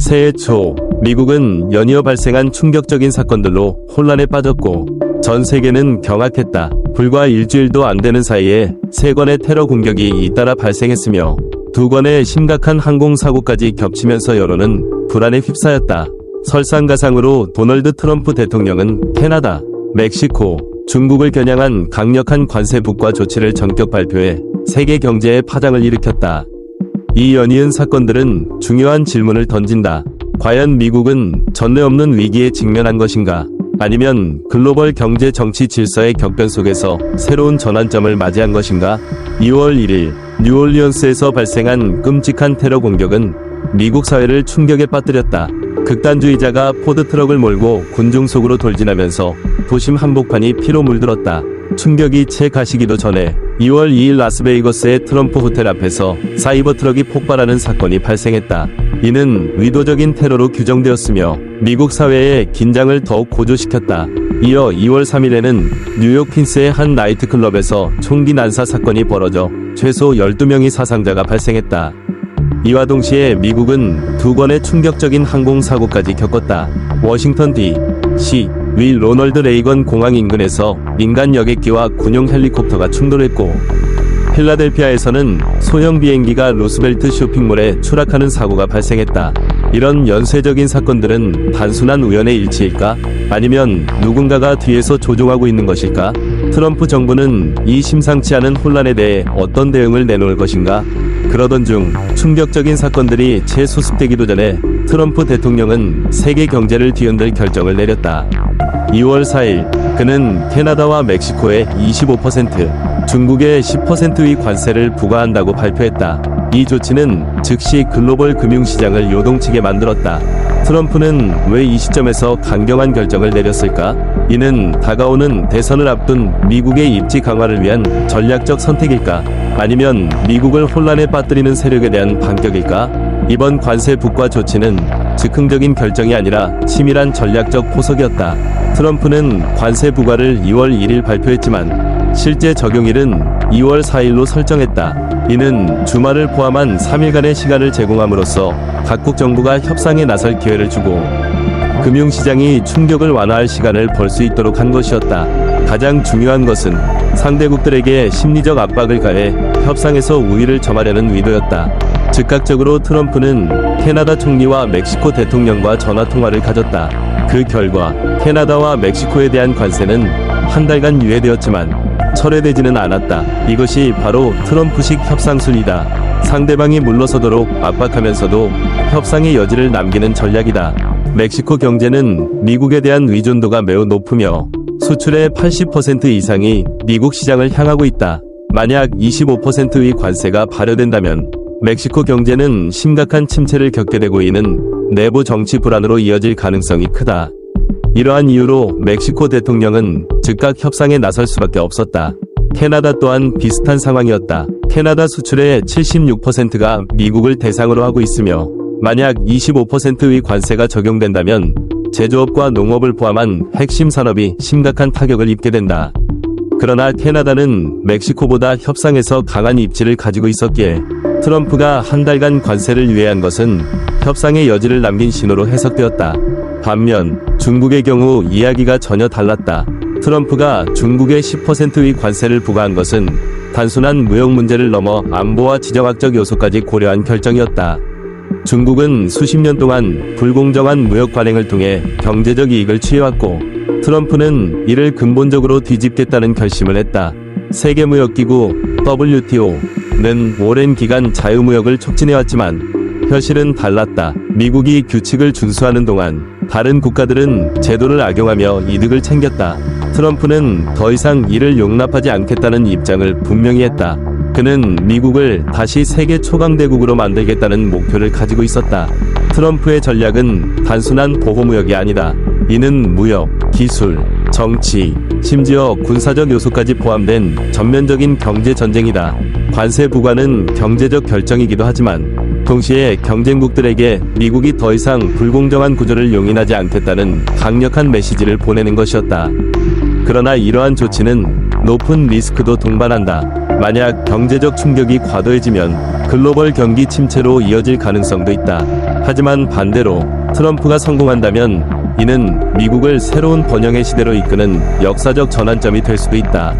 새해 초 미국은 연이어 발생한 충격적인 사건들로 혼란에 빠졌고 전 세계는 경악했다. 불과 일주일도 안 되는 사이에 3건의 테러 공격이 잇따라 발생했으며 2건의 심각한 항공사고까지 겹치면서 여론은 불안에 휩싸였다. 설상가상으로 도널드 트럼프 대통령은 캐나다, 멕시코, 중국을 겨냥한 강력한 관세 북과 조치를 전격 발표해 세계 경제에 파장을 일으켰다. 이 연이은 사건들은 중요한 질문을 던진다. 과연 미국은 전례 없는 위기에 직면한 것인가? 아니면 글로벌 경제 정치 질서의 격변 속에서 새로운 전환점을 맞이한 것인가? 2월 1일 뉴올리언스에서 발생한 끔찍한 테러 공격은 미국 사회를 충격에 빠뜨렸다. 극단주의자가 포드트럭을 몰고 군중 속으로 돌진하면서 도심 한복판이 피로 물들었다. 충격이 채 가시기도 전에 2월 2일 라스베이거스의 트럼프 호텔 앞에서 사이버 트럭이 폭발하는 사건이 발생했다. 이는 의도적인 테러로 규정되었으며 미국 사회의 긴장을 더욱 고조시켰다. 이어 2월 3일에는 뉴욕 퀸스의 한 나이트클럽에서 총기 난사 사건이 벌어져 최소 12명의 사상자가 발생했다. 이와 동시에 미국은 2건의 충격적인 항공사고까지 겪었다. 워싱턴 D.C. 위 로널드 레이건 공항 인근에서 민간 여객기와 군용 헬리콥터가 충돌했고 필라델피아에서는 소형 비행기가 루스벨트 쇼핑몰에 추락하는 사고가 발생했다. 이런 연쇄적인 사건들은 단순한 우연의 일치일까? 아니면 누군가가 뒤에서 조종하고 있는 것일까? 트럼프 정부는 이 심상치 않은 혼란에 대해 어떤 대응을 내놓을 것인가? 그러던 중 충격적인 사건들이 채 수습되기도 전에 트럼프 대통령은 세계 경제를 뒤흔들 결정을 내렸다. 2월 4일 그는 캐나다와 멕시코에 25%, 중국에 10%의 관세를 부과한다고 발표했다. 이 조치는 즉시 글로벌 금융시장을 요동치게 만들었다. 트럼프는 왜 이 시점에서 강경한 결정을 내렸을까? 이는 다가오는 대선을 앞둔 미국의 입지 강화를 위한 전략적 선택일까? 아니면 미국을 혼란에 빠뜨리는 세력에 대한 반격일까? 이번 관세 북과 조치는 즉흥적인 결정이 아니라 치밀한 전략적 포석이었다. 트럼프는 관세 부과를 2월 1일 발표했지만 실제 적용일은 2월 4일로 설정했다. 이는 주말을 포함한 3일간의 시간을 제공함으로써 각국 정부가 협상에 나설 기회를 주고 금융시장이 충격을 완화할 시간을 벌 수 있도록 한 것이었다. 가장 중요한 것은 상대국들에게 심리적 압박을 가해 협상에서 우위를 점하려는 의도였다. 즉각적으로 트럼프는 캐나다 총리와 멕시코 대통령과 전화통화를 가졌다. 그 결과 캐나다와 멕시코에 대한 관세는 한 달간 유예되었지만 철회되지는 않았다. 이것이 바로 트럼프식 협상술이다. 상대방이 물러서도록 압박하면서도 협상의 여지를 남기는 전략이다. 멕시코 경제는 미국에 대한 의존도가 매우 높으며 수출의 80% 이상이 미국 시장을 향하고 있다. 만약 25%의 관세가 발효된다면 멕시코 경제는 심각한 침체를 겪게 되고 이는 내부 정치 불안으로 이어질 가능성이 크다. 이러한 이유로 멕시코 대통령은 즉각 협상에 나설 수밖에 없었다. 캐나다 또한 비슷한 상황이었다. 캐나다 수출의 76%가 미국을 대상으로 하고 있으며 만약 25%의 관세가 적용된다면 제조업과 농업을 포함한 핵심 산업이 심각한 타격을 입게 된다. 그러나 캐나다는 멕시코보다 협상에서 강한 입지를 가지고 있었기에 트럼프가 한 달간 관세를 유예한 것은 협상의 여지를 남긴 신호로 해석되었다. 반면 중국의 경우 이야기가 전혀 달랐다. 트럼프가 중국에 10%의 관세를 부과한 것은 단순한 무역 문제를 넘어 안보와 지정학적 요소까지 고려한 결정이었다. 중국은 수십 년 동안 불공정한 무역 관행을 통해 경제적 이익을 취해왔고 트럼프는 이를 근본적으로 뒤집겠다는 결심을 했다. 세계무역기구 WTO는 오랜 기간 자유무역을 촉진해왔지만 현실은 달랐다. 미국이 규칙을 준수하는 동안 다른 국가들은 제도를 악용하며 이득을 챙겼다. 트럼프는 더 이상 이를 용납하지 않겠다는 입장을 분명히 했다. 그는 미국을 다시 세계 초강대국으로 만들겠다는 목표를 가지고 있었다. 트럼프의 전략은 단순한 보호무역이 아니다. 이는 무역, 기술, 정치, 심지어 군사적 요소까지 포함된 전면적인 경제전쟁이다. 관세 부과는 경제적 결정이기도 하지만 동시에 경쟁국들에게 미국이 더 이상 불공정한 구조를 용인하지 않겠다는 강력한 메시지를 보내는 것이었다. 그러나 이러한 조치는 높은 리스크도 동반한다. 만약 경제적 충격이 과도해지면 글로벌 경기 침체로 이어질 가능성도 있다. 하지만 반대로 트럼프가 성공한다면 이는 미국을 새로운 번영의 시대로 이끄는 역사적 전환점이 될 수도 있다.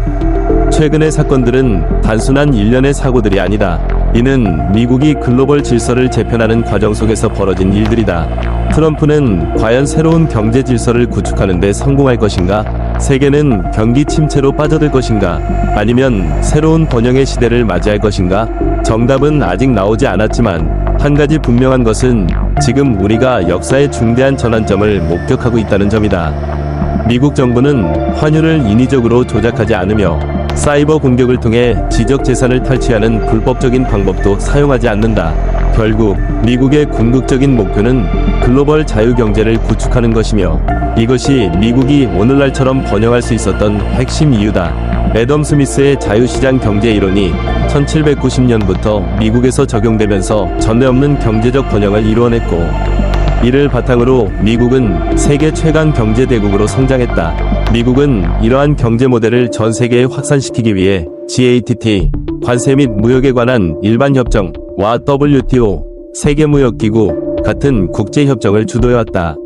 최근의 사건들은 단순한 일련의 사고들이 아니다. 이는 미국이 글로벌 질서를 재편하는 과정 속에서 벌어진 일들이다. 트럼프는 과연 새로운 경제 질서를 구축하는 데 성공할 것인가? 세계는 경기 침체로 빠져들 것인가? 아니면 새로운 번영의 시대를 맞이할 것인가? 정답은 아직 나오지 않았지만 한 가지 분명한 것은 지금 우리가 역사의 중대한 전환점을 목격하고 있다는 점이다. 미국 정부는 환율을 인위적으로 조작하지 않으며 사이버 공격을 통해 지적 재산을 탈취하는 불법적인 방법도 사용하지 않는다. 결국 미국의 궁극적인 목표는 글로벌 자유경제를 구축하는 것이며 이것이 미국이 오늘날처럼 번영할 수 있었던 핵심 이유다. 애덤 스미스의 자유시장 경제 이론이 1790년부터 미국에서 적용되면서 전례 없는 경제적 번영을 이루어냈고 이를 바탕으로 미국은 세계 최강 경제 대국으로 성장했다. 미국은 이러한 경제 모델을 전 세계에 확산시키기 위해 GATT, 관세 및 무역에 관한 일반 협정과 WTO, 세계무역기구 같은 국제협정을 주도해왔다.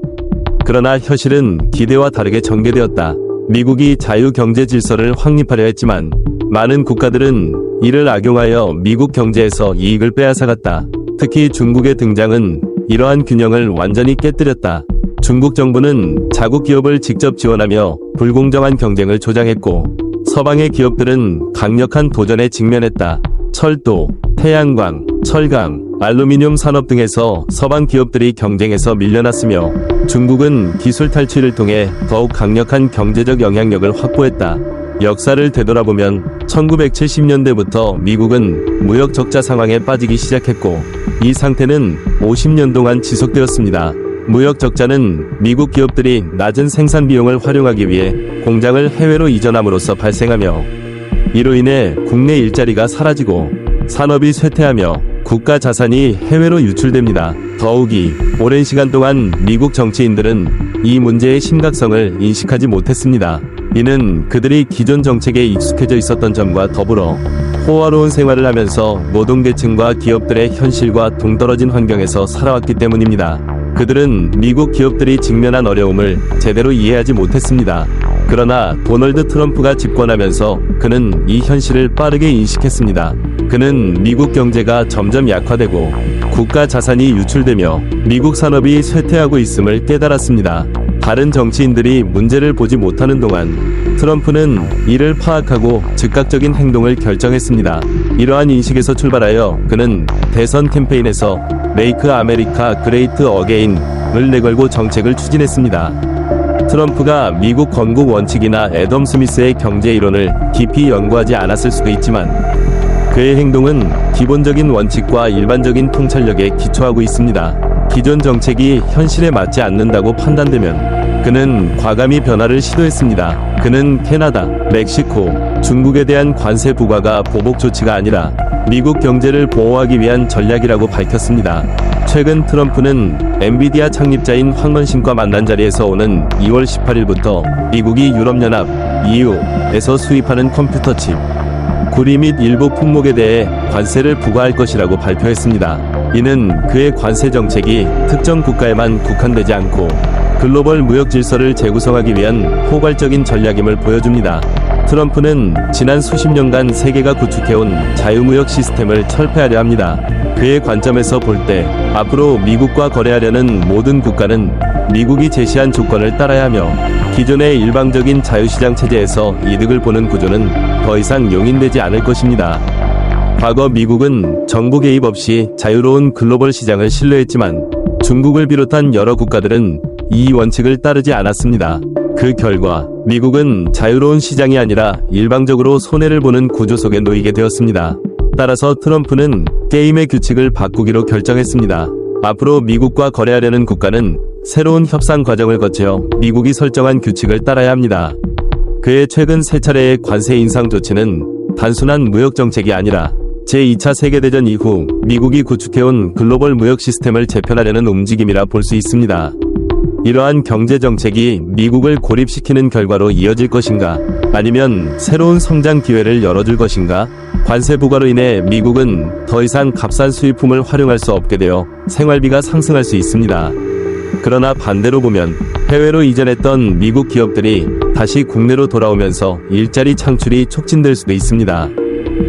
그러나 현실은 기대와 다르게 전개되었다. 미국이 자유경제 질서를 확립하려 했지만 많은 국가들은 이를 악용하여 미국 경제에서 이익을 빼앗아갔다. 특히 중국의 등장은 이러한 균형을 완전히 깨뜨렸다. 중국 정부는 자국 기업을 직접 지원하며 불공정한 경쟁을 조장했고 서방의 기업들은 강력한 도전에 직면했다. 철도, 태양광, 철강, 알루미늄 산업 등에서 서방 기업들이 경쟁에서 밀려났으며 중국은 기술 탈취를 통해 더욱 강력한 경제적 영향력을 확보했다. 역사를 되돌아보면 1970년대부터 미국은 무역 적자 상황에 빠지기 시작했고 이 상태는 50년 동안 지속되었습니다. 무역 적자는 미국 기업들이 낮은 생산 비용을 활용하기 위해 공장을 해외로 이전함으로써 발생하며 이로 인해 국내 일자리가 사라지고 산업이 쇠퇴하며 국가 자산이 해외로 유출됩니다. 더욱이 오랜 시간 동안 미국 정치인들은 이 문제의 심각성을 인식하지 못했습니다. 이는 그들이 기존 정책에 익숙해져 있었던 점과 더불어 호화로운 생활을 하면서 노동계층과 기업들의 현실과 동떨어진 환경에서 살아왔기 때문입니다. 그들은 미국 기업들이 직면한 어려움을 제대로 이해하지 못했습니다. 그러나 도널드 트럼프가 집권하면서 그는 이 현실을 빠르게 인식했습니다. 그는 미국 경제가 점점 약화되고 국가 자산이 유출되며 미국 산업이 쇠퇴하고 있음을 깨달았습니다. 다른 정치인들이 문제를 보지 못하는 동안 트럼프는 이를 파악하고 즉각적인 행동을 결정했습니다. 이러한 인식에서 출발하여 그는 대선 캠페인에서 메이크 아메리카 그레이트 어게인을 내걸고 정책을 추진했습니다. 트럼프가 미국 건국 원칙이나 애덤 스미스의 경제 이론을 깊이 연구하지 않았을 수도 있지만 그의 행동은 기본적인 원칙과 일반적인 통찰력에 기초하고 있습니다. 기존 정책이 현실에 맞지 않는다고 판단되면 그는 과감히 변화를 시도했습니다. 그는 캐나다, 멕시코, 중국에 대한 관세 부과가 보복 조치가 아니라 미국 경제를 보호하기 위한 전략이라고 밝혔습니다. 최근 트럼프는 엔비디아 창립자인 황먼신과 만난 자리에서 오는 2월 18일부터 미국이 유럽연합, EU에서 수입하는 컴퓨터 칩, 구리 및 일부 품목에 대해 관세를 부과할 것이라고 발표했습니다. 이는 그의 관세 정책이 특정 국가에만 국한되지 않고 글로벌 무역 질서를 재구성하기 위한 포괄적인 전략임을 보여줍니다. 트럼프는 지난 수십 년간 세계가 구축해온 자유무역 시스템을 철폐하려 합니다. 그의 관점에서 볼 때 앞으로 미국과 거래하려는 모든 국가는 미국이 제시한 조건을 따라야 하며 기존의 일방적인 자유시장 체제에서 이득을 보는 구조는 더 이상 용인되지 않을 것입니다. 과거 미국은 정부 개입 없이 자유로운 글로벌 시장을 신뢰했지만 중국을 비롯한 여러 국가들은 이 원칙을 따르지 않았습니다. 그 결과 미국은 자유로운 시장이 아니라 일방적으로 손해를 보는 구조 속에 놓이게 되었습니다. 따라서 트럼프는 게임의 규칙을 바꾸기로 결정했습니다. 앞으로 미국과 거래하려는 국가는 새로운 협상 과정을 거쳐 미국이 설정한 규칙을 따라야 합니다. 그의 최근 세 차례의 관세 인상 조치는 단순한 무역 정책이 아니라 제2차 세계대전 이후 미국이 구축해온 글로벌 무역 시스템을 재편하려는 움직임이라 볼 수 있습니다. 이러한 경제 정책이 미국을 고립시키는 결과로 이어질 것인가, 아니면 새로운 성장 기회를 열어줄 것인가, 관세 부과로 인해 미국은 더 이상 값싼 수입품을 활용할 수 없게 되어 생활비가 상승할 수 있습니다. 그러나 반대로 보면 해외로 이전했던 미국 기업들이 다시 국내로 돌아오면서 일자리 창출이 촉진될 수도 있습니다.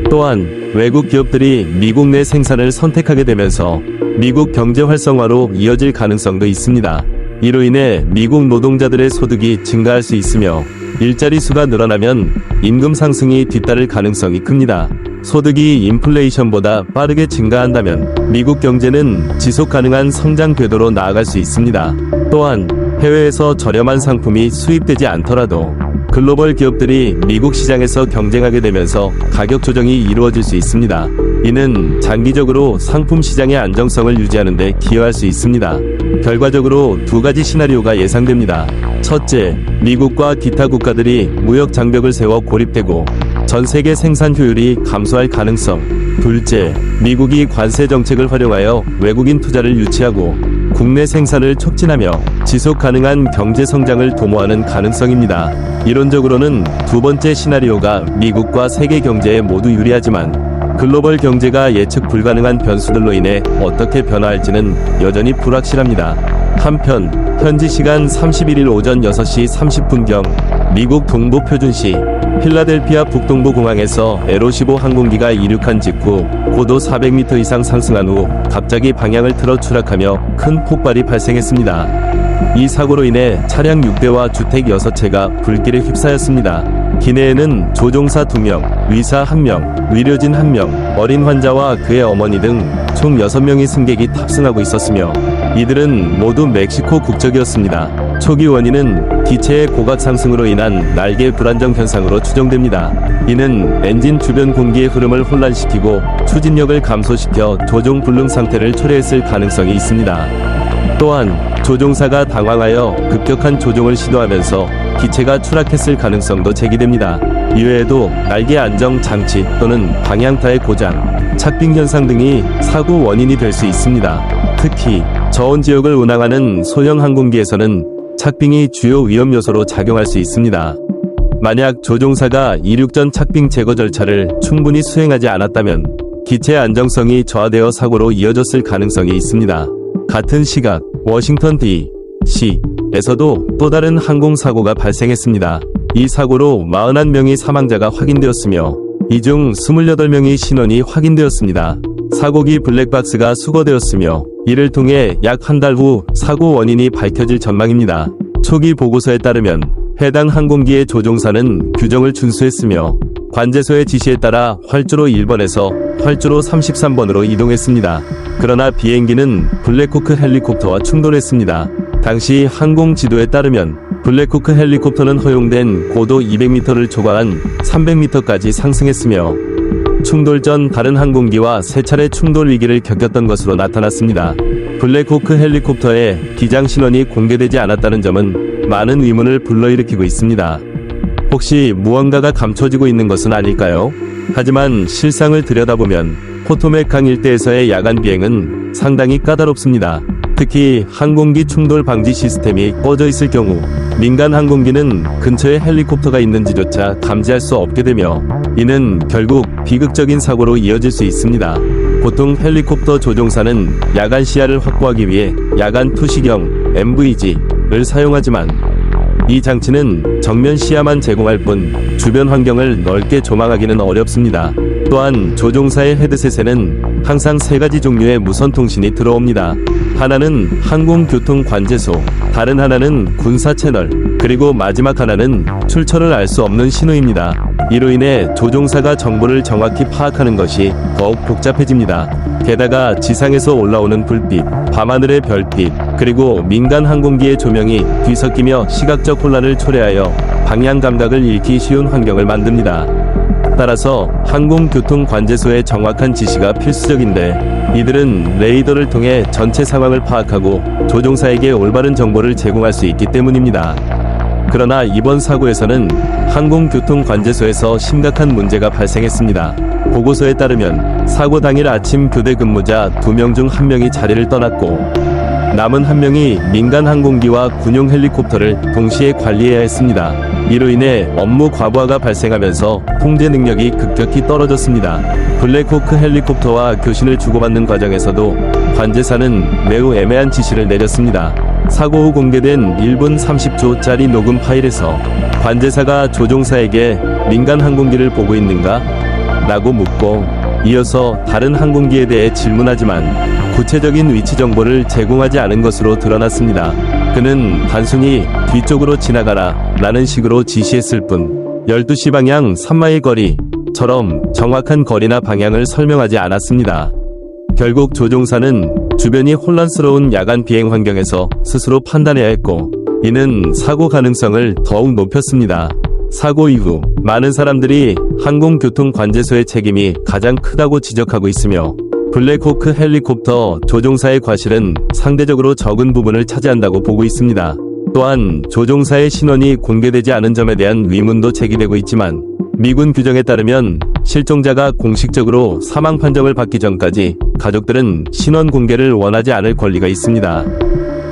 또한 외국 기업들이 미국 내 생산을 선택하게 되면서 미국 경제 활성화로 이어질 가능성도 있습니다. 이로 인해 미국 노동자들의 소득이 증가할 수 있으며 일자리 수가 늘어나면 임금 상승이 뒤따를 가능성이 큽니다. 소득이 인플레이션보다 빠르게 증가한다면 미국 경제는 지속 가능한 성장 궤도로 나아갈 수 있습니다. 또한 해외에서 저렴한 상품이 수입되지 않더라도 글로벌 기업들이 미국 시장에서 경쟁하게 되면서 가격 조정이 이루어질 수 있습니다. 이는 장기적으로 상품 시장의 안정성을 유지하는 데 기여할 수 있습니다. 결과적으로 두 가지 시나리오가 예상됩니다. 첫째, 미국과 기타 국가들이 무역 장벽을 세워 고립되고 전 세계 생산 효율이 감소할 가능성. 둘째, 미국이 관세 정책을 활용하여 외국인 투자를 유치하고 국내 생산을 촉진하며 지속 가능한 경제 성장을 도모하는 가능성입니다. 이론적으로는 두 번째 시나리오가 미국과 세계 경제에 모두 유리하지만 글로벌 경제가 예측 불가능한 변수들로 인해 어떻게 변화할지는 여전히 불확실합니다. 한편 현지 시간 31일 오전 6시 30분경 미국 동부 표준시 필라델피아 북동부 공항에서 에로15 항공기가 이륙한 직후 고도 400m 이상 상승한 후 갑자기 방향을 틀어 추락하며 큰 폭발이 발생했습니다. 이 사고로 인해 차량 6대와 주택 6채가 불길에 휩싸였습니다. 기내에는 조종사 2명, 의사 1명, 의료진 1명, 어린 환자와 그의 어머니 등 총 6명의 승객이 탑승하고 있었으며 이들은 모두 멕시코 국적이었습니다. 초기 원인은 기체의 고각 상승으로 인한 날개 불안정 현상으로 추정됩니다. 이는 엔진 주변 공기의 흐름을 혼란시키고 추진력을 감소시켜 조종 불능 상태를 초래했을 가능성이 있습니다. 또한 조종사가 당황하여 급격한 조종을 시도하면서 기체가 추락했을 가능성도 제기됩니다. 이외에도 날개 안정 장치 또는 방향타의 고장, 착빙 현상 등이 사고 원인이 될 수 있습니다. 특히 저온 지역을 운항하는 소형 항공기에서는 착빙이 주요 위험 요소로 작용할 수 있습니다. 만약 조종사가 이륙 전 착빙 제거 절차를 충분히 수행하지 않았다면 기체 안정성이 저하되어 사고로 이어졌을 가능성이 있습니다. 같은 시각 워싱턴 D.C.에서도 또 다른 항공사고가 발생했습니다. 이 사고로 41명의 사망자가 확인되었으며 이 중 28명의 신원이 확인되었습니다. 사고기 블랙박스가 수거되었으며 이를 통해 약 한 달 후 사고 원인이 밝혀질 전망입니다. 초기 보고서에 따르면 해당 항공기의 조종사는 규정을 준수했으며 관제소의 지시에 따라 활주로 1번에서 활주로 33번으로 이동했습니다. 그러나 비행기는 블랙호크 헬리콥터와 충돌했습니다. 당시 항공 지도에 따르면 블랙호크 헬리콥터는 허용된 고도 200m를 초과한 300m까지 상승했으며 충돌 전 다른 항공기와 3차례 충돌 위기를 겪었던 것으로 나타났습니다. 블랙호크 헬리콥터의 기장 신원이 공개되지 않았다는 점은 많은 의문을 불러일으키고 있습니다. 혹시 무언가가 감춰지고 있는 것은 아닐까요? 하지만 실상을 들여다보면 포토맥 강 일대에서의 야간 비행은 상당히 까다롭습니다. 특히 항공기 충돌 방지 시스템이 꺼져 있을 경우 민간 항공기는 근처에 헬리콥터가 있는지조차 감지할 수 없게 되며 이는 결국 비극적인 사고로 이어질 수 있습니다. 보통 헬리콥터 조종사는 야간 시야를 확보하기 위해 야간 투시경 MVG를 사용하지만 이 장치는 정면 시야만 제공할 뿐 주변 환경을 넓게 조망하기는 어렵습니다. 또한 조종사의 헤드셋에는 항상 3가지 종류의 무선 통신이 들어옵니다. 하나는 항공교통관제소, 다른 하나는 군사 채널, 그리고 마지막 하나는 출처를 알 수 없는 신호입니다. 이로 인해 조종사가 정보를 정확히 파악하는 것이 더욱 복잡해집니다. 게다가 지상에서 올라오는 불빛, 밤하늘의 별빛, 그리고 민간 항공기의 조명이 뒤섞이며 시각적 혼란을 초래하여 방향 감각을 잃기 쉬운 환경을 만듭니다. 따라서 항공교통관제소의 정확한 지시가 필수적인데 이들은 레이더를 통해 전체 상황을 파악하고 조종사에게 올바른 정보를 제공할 수 있기 때문입니다. 그러나 이번 사고에서는 항공교통관제소에서 심각한 문제가 발생했습니다. 보고서에 따르면 사고 당일 아침 교대 근무자 2명 중 1명이 자리를 떠났고 남은 한 명이 민간 항공기와 군용 헬리콥터를 동시에 관리해야 했습니다. 이로 인해 업무 과부하가 발생하면서 통제 능력이 급격히 떨어졌습니다. 블랙호크 헬리콥터와 교신을 주고받는 과정에서도 관제사는 매우 애매한 지시를 내렸습니다. 사고 후 공개된 1분 30초짜리 녹음 파일에서 관제사가 조종사에게 민간 항공기를 보고 있는가? 라고 묻고 이어서 다른 항공기에 대해 질문하지만 구체적인 위치 정보를 제공하지 않은 것으로 드러났습니다. 그는 단순히 뒤쪽으로 지나가라 라는 식으로 지시했을 뿐 12시 방향 3마일 거리처럼 정확한 거리나 방향을 설명하지 않았습니다. 결국 조종사는 주변이 혼란스러운 야간 비행 환경에서 스스로 판단해야 했고 이는 사고 가능성을 더욱 높였습니다. 사고 이후 많은 사람들이 항공교통관제소의 책임이 가장 크다고 지적하고 있으며 블랙호크 헬리콥터 조종사의 과실은 상대적으로 적은 부분을 차지한다고 보고 있습니다. 또한 조종사의 신원이 공개되지 않은 점에 대한 의문도 제기되고 있지만 미군 규정에 따르면 실종자가 공식적으로 사망 판정을 받기 전까지 가족들은 신원 공개를 원하지 않을 권리가 있습니다.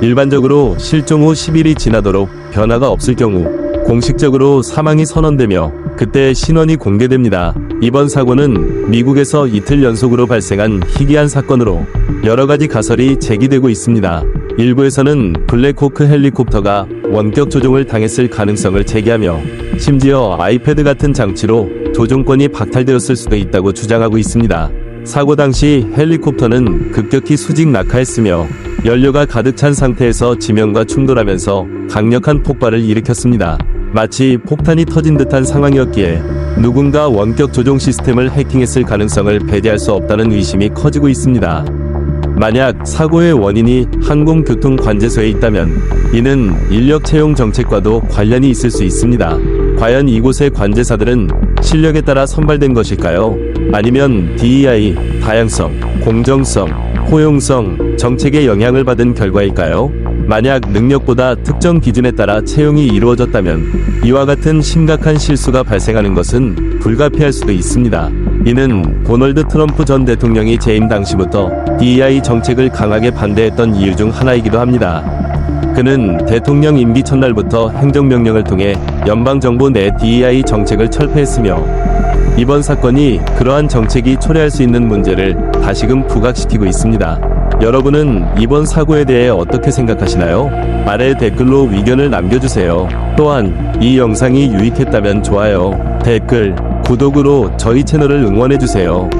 일반적으로 실종 후 10일이 지나도록 변화가 없을 경우 공식적으로 사망이 선언되며 그때 신원이 공개됩니다. 이번 사고는 미국에서 이틀 연속으로 발생한 희귀한 사건으로 여러 가지 가설이 제기되고 있습니다. 일부에서는 블랙호크 헬리콥터가 원격 조종을 당했을 가능성을 제기하며 심지어 아이패드 같은 장치로 조종권이 박탈되었을 수도 있다고 주장하고 있습니다. 사고 당시 헬리콥터는 급격히 수직 낙하했으며 연료가 가득 찬 상태에서 지면과 충돌하면서 강력한 폭발을 일으켰습니다. 마치 폭탄이 터진 듯한 상황이었기에 누군가 원격 조종 시스템을 해킹했을 가능성을 배제할 수 없다는 의심이 커지고 있습니다. 만약 사고의 원인이 항공교통관제소에 있다면 이는 인력 채용 정책과도 관련이 있을 수 있습니다. 과연 이곳의 관제사들은 실력에 따라 선발된 것일까요? 아니면 DEI, 다양성, 공정성, 포용성, 정책의 영향을 받은 결과일까요? 만약 능력보다 특정 기준에 따라 채용이 이루어졌다면 이와 같은 심각한 실수가 발생하는 것은 불가피할 수도 있습니다. 이는 도널드 트럼프 전 대통령이 재임 당시부터 DEI 정책을 강하게 반대했던 이유 중 하나이기도 합니다. 그는 대통령 임기 첫날부터 행정명령을 통해 연방정부 내 DEI 정책을 철폐했으며 이번 사건이 그러한 정책이 초래할 수 있는 문제를 다시금 부각시키고 있습니다. 여러분은 이번 사고에 대해 어떻게 생각하시나요? 아래 댓글로 의견을 남겨주세요. 또한 이 영상이 유익했다면 좋아요, 댓글, 구독으로 저희 채널을 응원해주세요.